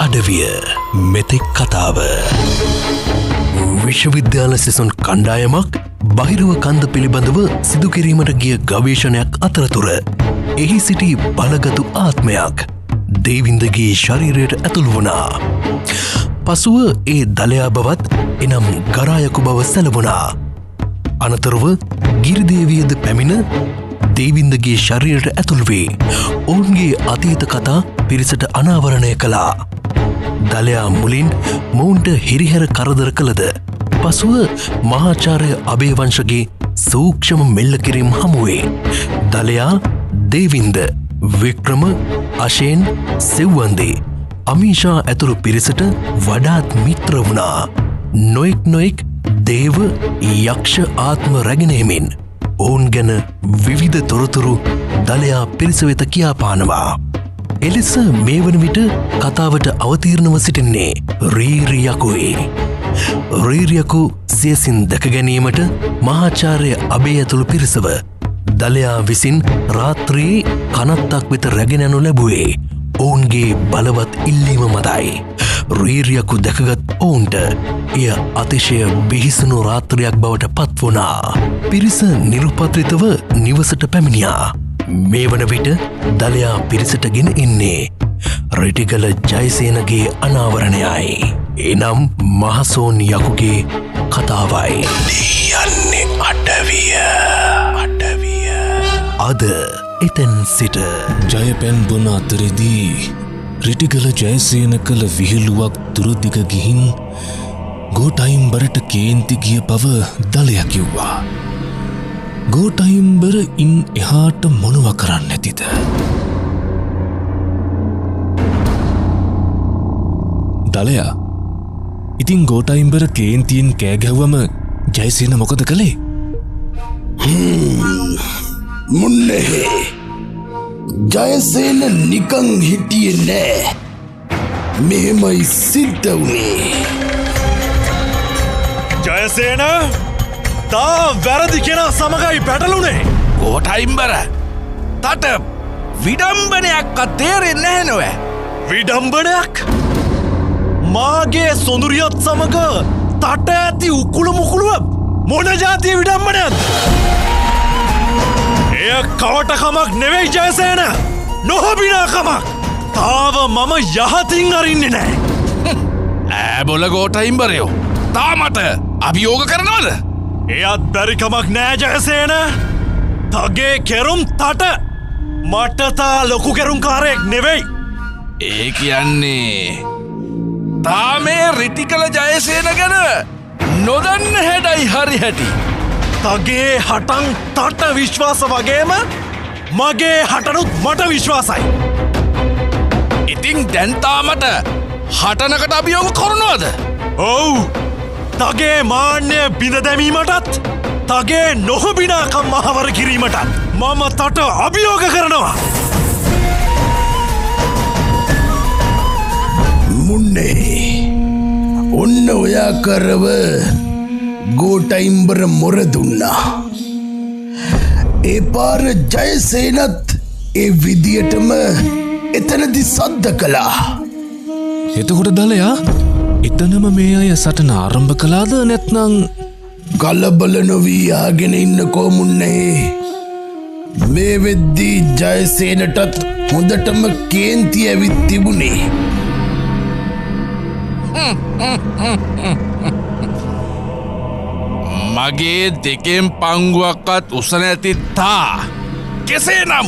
අඩවිය මෙතෙක් කතාව විශ්වවිද්‍යාල සිසුන් කණ්ඩායමක් බහිරව කන්ද පිළිබඳව සිදුකිරීමට ගිය ගවේෂණයක් අතරතුර එහි සිටි බලගතු ආත්මයක් දේවින්දගේ ශරීරයට ඇතුළු වුණා. පසුව ඒ දලයා බවත් එනම් ගරායකු බව සැලවුණා. අනතුරුව ගිරිදේවියද පැමිණ දේවින්දගේ ශරීරයට ඇතුළු වී ඔවුන්ගේ අතීත කතා පිරිසට අනාවරණය කළා. දලයා මුලින් මොවුන්ට හිරිහැර කරදර කළද පසුව මහාචාර්ය අබේවංශගේ සූක්ෂම මෙල්ල කිරීම හමුවේ දලයා දේවින්ද වික්‍රම අශේන් සෙව්වන්දේ අමීෂා ඇතුළු පිරිසට වඩාත් මිත්‍ර වුණා. නොෙක් දේව යක්ෂ ආත්ම රැගෙනීමෙන් ඔවුන් ගැන විවිධ තොරතුරු දලයා පිරිස වෙත කියාපානවා. එලෙස මේ වන විට කතාවට අවතීර්ණව සිටින්නේ රීරියකුයි. රීරියකු සියසින් දැක ගැනීමට මහාචාර්ය අබේ ඇතුළු පිරිසව දලයා විසින් රාත්‍රී කනත්තක් වෙත රැගෙන යනු ලැබුවේ ඔවුන්ගේ බලවත් ඉල්ලීම මතයි. රීරියකු දැකගත් ඔවුන්ට එය අතිශය බිහිසුණු රාත්‍රයක් බවට පත් වුණා. පිරිස නිරුපත්‍රිතව නිවසට පැමිණියා. මේ වන විට දලයා පිරිසට ගෙන එන්නේ රිටිගල ජයසේනගේ අනාවරණයයි. එනම් මහසෝන් යකුගේ කතාවයි. යන්නේ අටවිය. අද එතැන් සිට ජයපැන් බොන අතරෙදී රිටිගල ජයසේන කළ විහිළුවක් දුරදිග ගිහින් ගෝටයිම්බරට කේන්ති ගිය බව දලයා කිව්වා. ගෝටයිම්බර ඉන් එහාට මොනව කරන්න ඇතිද? දලයා ඉතින් ගෝටයිම්බර කේන්තියෙන් කෑගැව්වම ජයසේන මොකද කළේ? මුන්නේ ජයසේන නිකං හිටියේ නෑ. මෙහෙමයි සිද්ධ වුණේ. ජයසේන තා වැරදි කෙනා සමගයි පැටලුනේ. ගෝටයිම්බර තට විඩම්බනයක්වත් තේරෙන්නේ නැහැ නොවැ. විඩම්බනයක්? මාගේ සොඳුරියත් සමග තට ඇති උකුළු මුකුළුව මොන ජාතිය විඩම්බනයක්ද? එය කවටකමක් නෙවෙයි ජයසේන, නොහොබිනාකමක්. තාව මම යහතින් අරින්නේ නෑ. ඈබොල ගෝටයිම්බරයෝ තාමට අභියෝග කරනවද? එයත් බැරිකමක් නෑ ජයසේන. තගේ කෙරුම් තට මටතා ලොකු කෙරුම්කාරයෙක් නෙවෙයි. ඒ කියන්නේ තා මේ රිටිකල ජයසේන ගැන නොදන්න හැඩයි හරි හැටි. තගේ හටන් තට විශ්වාස වගේම මගේ හටනුත් මට විශ්වාසයි. ඉතින් දැන්තාමට හටනකට අභියෝග කරනවද? ඔව්. තගේ මාන්‍ය බිඳ දැමීමටත් තගේ නොහොබිනාකම් මහවර කිරීමටත් මම තට අභියෝග කරනවා. මුන්නේ ඔන්න ඔයා කරව ගෝටයිම්බර මොර දුන්නා. ඒ පාර ජයසේනත් ඒ විදියටම එතනදි සද්ද කළා. එතකොට දලයා එතනම මේ අය සටන ආරම්භ කළාද නැත්නම්? කලබල නොවී ආගෙන ඉන්නකෝ මුන්නේ. මේ වෙද්දී ජයසේනටත් හොඳටම කේන්ති ඇවිත් තිබුණේ. මගේ දෙකෙන් පංගුවක්වත් උස නැති තා කෙසේ නම්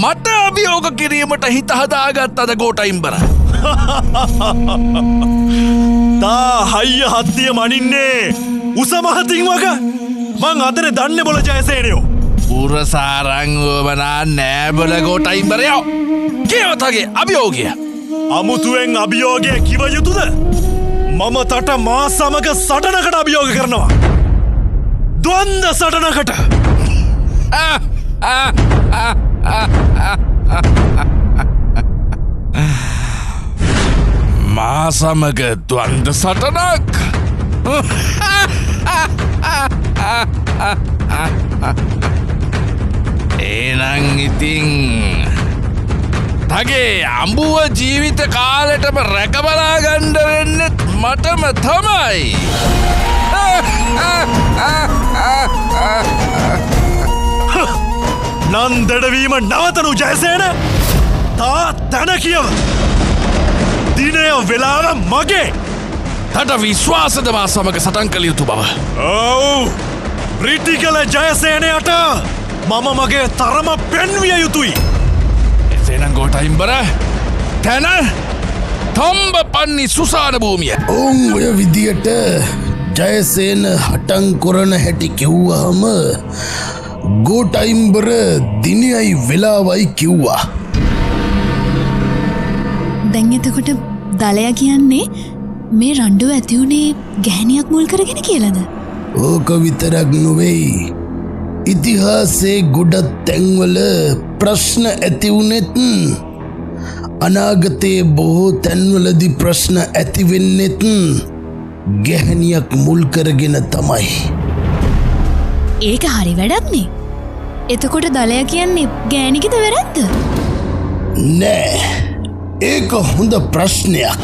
මට අභියෝග කිරීමට හිත හදාගත් අද ගෝටයිම්බර. තා හයිය හත්තිය මනින්නේ උසමහතින් වග මං අදන දන්න බොල ජයසේනයෝ. පුරසාරංවමනා නෑබල ගෝටයිම්බරයෝ කියවතගේ අභියෝගය. අමුතුවෙන් අභියෝගය කිව යුතුද? මම තට මා සමග සටනකට අභියෝග කරනවා. ද්වන්ද සටනකට. මා සමග ද්වන්ද සටනක්? ඒනං ඉතිං තගේ අඹුව ජීවිත කාලෙටම රැකබලා ගණ්ඩ වෙන්නෙත් මටම තමයි. නන්දඩවීම නවතනු ජයසේන තා තැන කියව දිනය වෙලාව මගේ තට විශ්වාසදවා සමඟ සටන් කළ යුතු බව. ඔව් රිටි කළ ජයසේනයට මම මගේ තරම පෙන්විය යුතුයි. එසේනම් ගෝටයිම්බර තැන තම්බ පන්නි සුසාන භූමිය. ඔවුන් ඔය විදියට ජයසේන හටන් කොරන හැටි කිව්වාම ගෝටයිම්බර දිනයයි වෙලාවයි කිව්වා. දැන් එතකොට දලයා කියන්නේ මේ රණ්ඩුව ඇතිවුණේ ගැහැණියක් මුල් කරගෙන කියලද? ඕක විතරක් නොවෙයි. ඉතිහාසේ ගොඩත් තැන්වල ප්‍රශ්න ඇතිවුනෙත් අනාගතයේ බොහෝ තැන්වලදි ප්‍රශ්න ඇතිවෙන්නෙත් ගැහැණියක් මුල් කරගෙන තමයි. ඒක හරි වැඩක්නේ. එතකොට දලයා කියන්නේ ගෑණිකද වැරද්ද? නෑ, ඒක හොඳ ප්‍රශ්නයක්.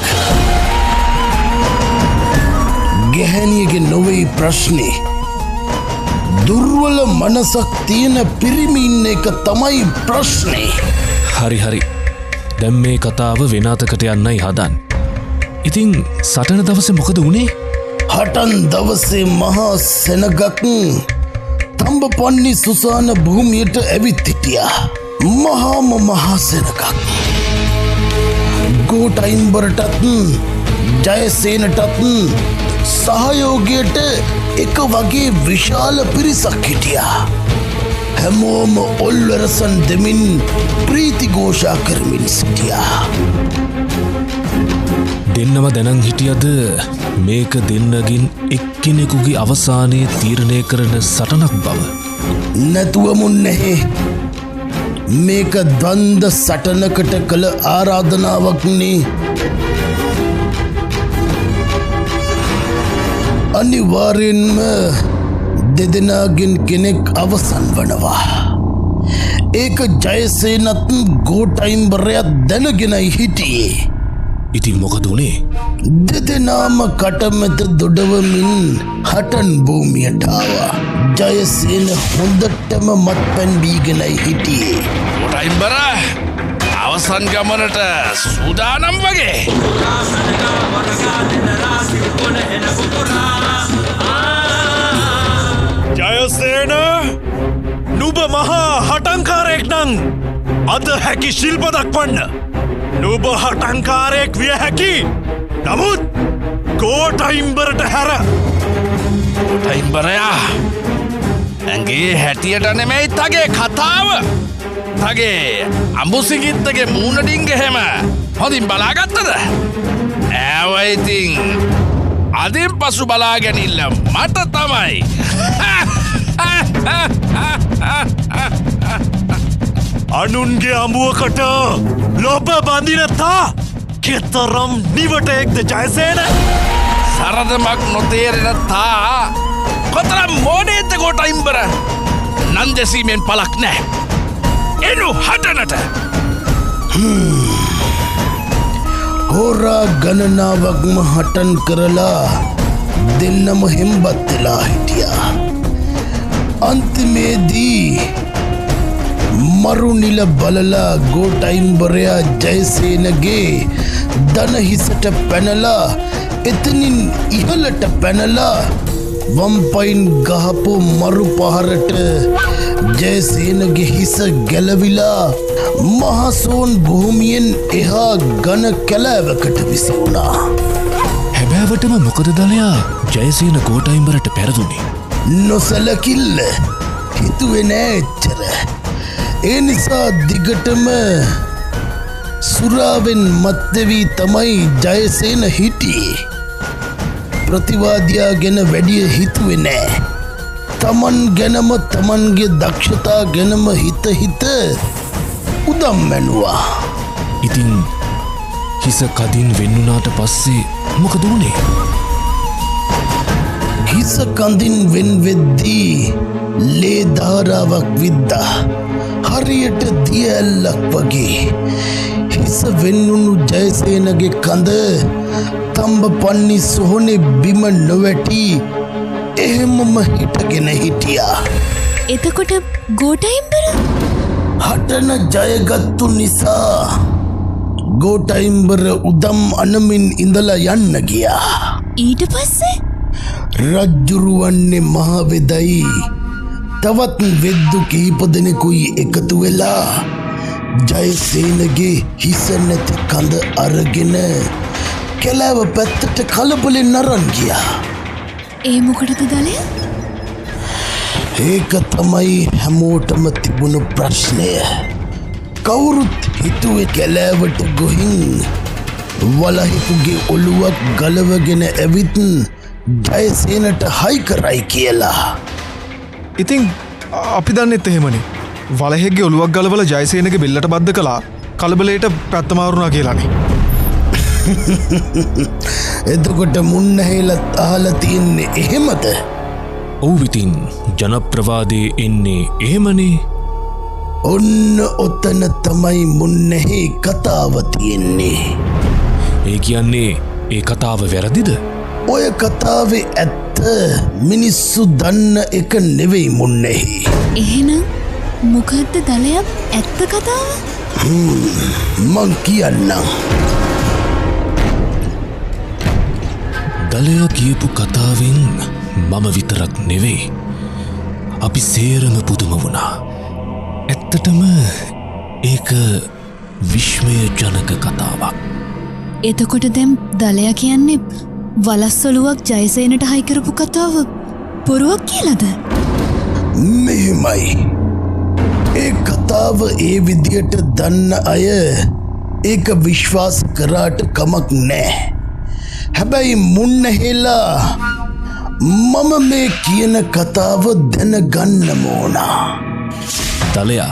ගැහැණියගේ නොවෙයි ප්‍රශ්නේ. දුර්වල මනසක් තියෙන පිරිමින්න එක තමයි ප්‍රශ්නේ. හරි දැම් මේ කතාව වෙනතකට යන්නයි හදන්. ඉතිං සටන දවස මොකද වුණේ? හටන් දවසේ මහා සෙනගක් තම්බ පන්නි සුසාන භූමියට ඇවිත් හිටියා. මහාම මහා සෙනගක්. ගෝටයිම්බරටත් ජයසේනටත් සහයෝගයට එක වගේ විශාල පිරිසක් හිටියා. හැමෝම ඔල්වරසන් දෙමින් ප්‍රීතිඝෝෂා කරමින් සිටියා. දෙන්නම දැනන් හිටියද මේක දෙන්නගින් එක්කෙනෙකුගේ අවසානයේ තීරණය කරන සටනක් බව? නැතුවමුන් නැහැ. මේක ද්වන්ද සටනකට කළ ආරාධනාවක්නේ. අනිවාර්යෙන්ම දෙදෙනාගෙන් කෙනෙක් අවසන් වනවා. ඒක ජයසේනත් ගෝටයිම්බරයත් දැනගෙනයි හිටියේ. ඉතින් මොකද වුණේ? දෙදෙනාම කටමැත දොඩවමින් හටන් භූමියට ආවා. ජයසේන හොඳටම මත්පැන් බීගෙනයි හිටියේ. ගෝටයිම්බර අවසන් ගමනට සූදානම් වගේ. ජයසේන නුබ මහා හටන්කාරයෙක් නං අද හැකි ශිල්ප දක්වන්න. නුබ හටන්කාරයෙක් විය හැකි. නමුත් ගෝටයිම්බරට හැර ගෝටයිම්බරයා ඇගේ හැටියට නෙමෙයි තගේ කතාව. තගේ අඹුසිගිත්තගේ මූුණඩිංග හෙම හොඳින් බලාගත්තද? ඇවයිතින් අදින් පසු බලාගැනිල්ල මට තමයි. අනුන්ගේ අඹුවකට ලොබ බඳිනතා කෙතරම් නිවටයෙක්ද ජයසේන? සරදමක් නොතේරෙන තා කොතරම් මෝඩේත ගෝටයිම්බර. නන්දෙසීමෙන් පලක් නෑ. එනු හටනට. හෝරා ගණනාවක්ම හටන් කරලා දෙන්නම හෙම්බත් වෙලා හිටියා. අන්තිමේදී මරුනිල බලලා ගෝටයිම්බරයා ජයසේනගේ දනහිසට පැනලා එතනින් ඉහලට පැනලා වම්පයින් ගහපු මරු පහරට ජයසේනගේ හිස ගැලවිලා මහසෝන් භූමියෙන් එහා ගන කැලෑවකට විසවුණා. හැබෑවටම මොකද දලයා ජයසේන ගෝටයිම්බරට පැරදුනේ? නොසලකිල්ල හිතුවේ නෑ එච්චර. ඒ නිසා දිගටම සුරාවෙන් මත්දවී තමයි ජයසේන හිටියේ. ප්‍රතිවාදයා ගැන වැඩිය හිතුවේ නෑ. තමන් ගැනම තමන්ගේ දක්ෂතා ගැනම හිත උදම් මැනුවා. ඉතින් හිස කදින් වෙන්නුනාට පස්සේ මොකද වුණේ? හිස කඳින් වෙන්වෙද්දී ලේ ධාරාවක් විද්දා. හරියට දියැල්ලක් වගේ හිස වෙන්නුණු ජයසේනගේ කඳ තම්බ පන්නි සොහොනේ බිම නොවැටි එහෙමම හිටගෙන හිටියා. එතකොට ගෝටයිම්බර හටන ජයගත්තු නිසා ගෝටයිම්බර උදම් අනමින් ඉඳලා යන්න ගියා. ඊට පස්සේ රජ්ජුරුවන්නේ මහවෙදයි තවත් වෙද්දු කීප දෙනෙකුයි එකතු වෙලා ජයසේනගේ හිස නැති කඳ අරගෙන කැලෑව පැත්තට කලබලෙන් අරන් ගියා. ඒ මොකටද දලය? ඒක තමයි හැමෝටම තිබුණු ප්‍රශ්නය. කවුරුත් හිතුවේ කැලෑවට ගොහින් වලහිකුගේ ඔළුවක් ගලවගෙන ඇවිත් ජයසේනට හයි කරයි කියලා. ඉතින් අපි දන්නෙත් එහෙමනේ. වලහෙක්ගේ ඔළුවක් ගලවල ජයසේනගේ බෙල්ලට බද්ධ කළා කලබලයට පැත්තමාරුණා කියලානේ. එතකොට මුන්නහෙලත් අහලා තියෙන්නේ එහෙමද? ඔව් විතින් ජනප්‍රවාදයේ එන්නේ එහෙමනේ. ඔන්න ඔතන තමයි මුන්නහේ කතාව තියෙන්නේ. ඒ කියන්නේ ඒ කතාව වැරදිද? ඔය කතාවේ ඇත්ත මිනිස්සු දන්න එක නෙවෙයි මුන්නහේ. එහෙනම් මොකද්ද දලයක් ඇත්ත කතාව? මං කියන්නම්. දලයා කියපු කතාවෙන් මම විතරක් නෙවෙයි අපි සේරම පුදුම වුණා. ඇත්තටම ඒක විශ්මය ජනක කතාවක්. එතකොට දැම් දලයා කියන්නේ වලස්සොලුවක් ජයසේනට හයිකරපු කතාව පොරුවක් කියලද? මෙහෙමයි. ඒ කතාව ඒ විදියට දන්න අය ඒක විශ්වාස කරාට කමක් නෑ. හැබැයි මුන්නහෙලා මම මේ කියන කතාව දැනගන්න ඕනා. දලයා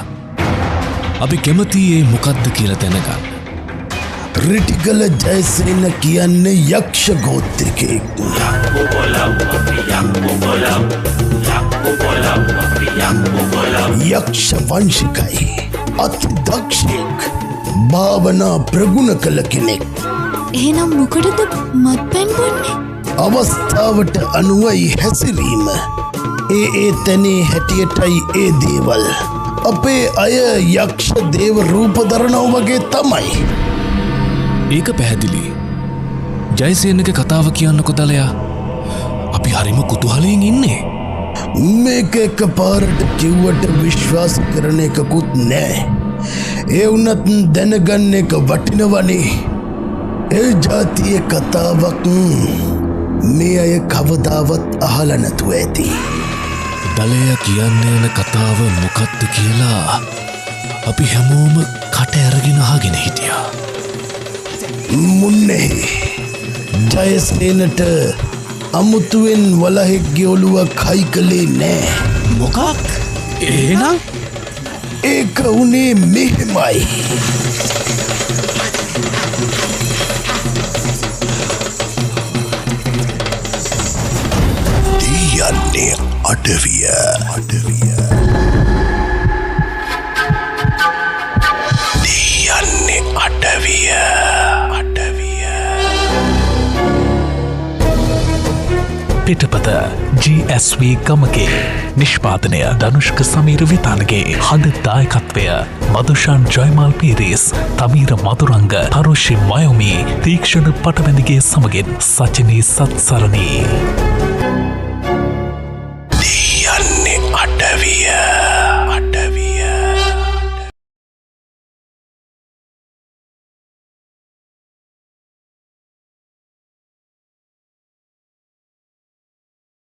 අපි කැමති ඒ මොකක්ද කියලා දැනගන්න. රිටිගල ජයසේන කියන්නේ යක්ෂ ගෝත්‍රිකයෙක්. යක්ෂ වංශිකයි. අති දක්ෂයෙක්. භාවනා ප්‍රගුණ කළ කෙනෙක්. එහෙනම් මොකටද මත්පැන් බොන්නේ? අවස්ථාවට අනුවයි හැසිරීම. ඒ තැනේ හැටියටයි ඒ දේවල්. අපේ අය යක්ෂ දේව රූප දරනව වගේ තමයි. ඒක පැහැදිලි. ජයසේනගේ කතාව කියන්නකො දලයා. අපි හරිම කුතුහලයෙන් ඉන්නේ. මේක එක පාරට කිව්වට විශ්වාස කරන එකකුත් නෑ. ඒ වුණත් දැනගන්න එක වටිනවනේ. ඒ ජාතිය කතාවක් මේ අය කවදාවත් අහලා නැතුව ඇති. දලයා කියන්න යන කතාව මොකක්ද කියලා අපි හැමෝම කට ඇරගෙන අහගෙන හිටියා. මුන්නේ ජයසේනට අමුතුවෙන් වලහෙක්ගේ ඔළුවක් හයි කළේ නෑ. මොකක්? එහෙනම් ඒක උනේ මෙහෙමයි. යන්නේ අටවිය. යන්නේ අටවිය. පිටපත GSV ගමගේ නිෂ්පාදනය ධනුෂ්ක සමීර විතානගේ හද දායකත්වය මදුෂාන් ජයමාල් පීරිස් තමීර මදුරංග තරුෂි මයොමි තීක්ෂණ පටවැඳගේ සමගින් සචනී සත්සරණී. යන්නේ අටවිය.